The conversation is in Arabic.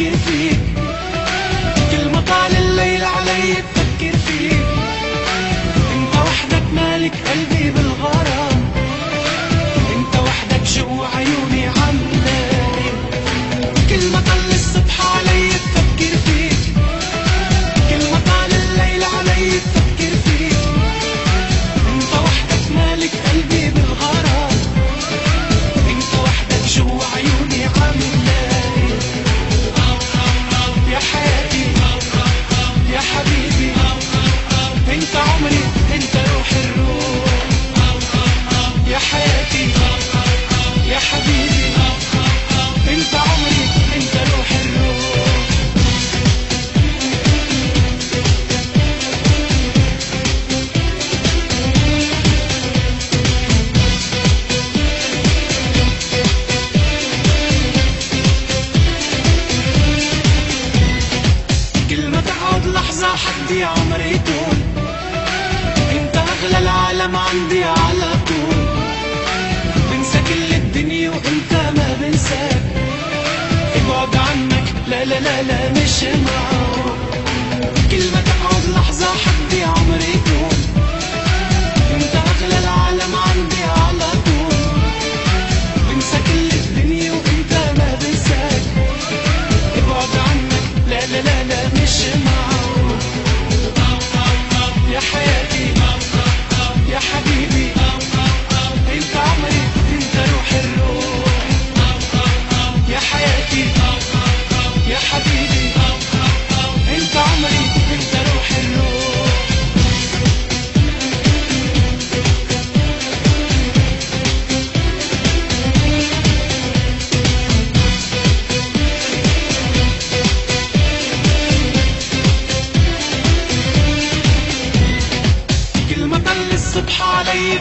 بفكر فيك، كل ما طال الليل علي بفكر فيك. انت وحدك مالك قلبي بالغرام، انت وحدك جوا عيوني عم نايم. كل ما طل الصبح علي بفكر فيك، كل ما طال الليل علي بفكر فيك. انت وحدك مالك قلبي بالغرام، انت وحدك جوا عيوني عم نايم. يا حياتي يا حبيبي، انت عمري انت روح الروح. يا حياتي يا حبيبي، انت عمري انت روح الروح. كل ما تقعد لحظة حدي عمري طول، انت اغلى العالم عندي على طول. بنسى كل الدنيا وانت ما بنساك، ابعد عنك لا لا لا لا مش معقول. كل ما تقعد لحظة حدي عمري طول، انت اغلى العالم عندي على طول. بنسى كل الدنيا وانت ما بنساك، ابعد عنك لا لا لا لا مش معقول. يا حياتي يا حبيبي، انت عمري انت روح الروح. يا حياتي يا حبيبي، انت عمري انت روح الروح. كل ما طل الصبح علي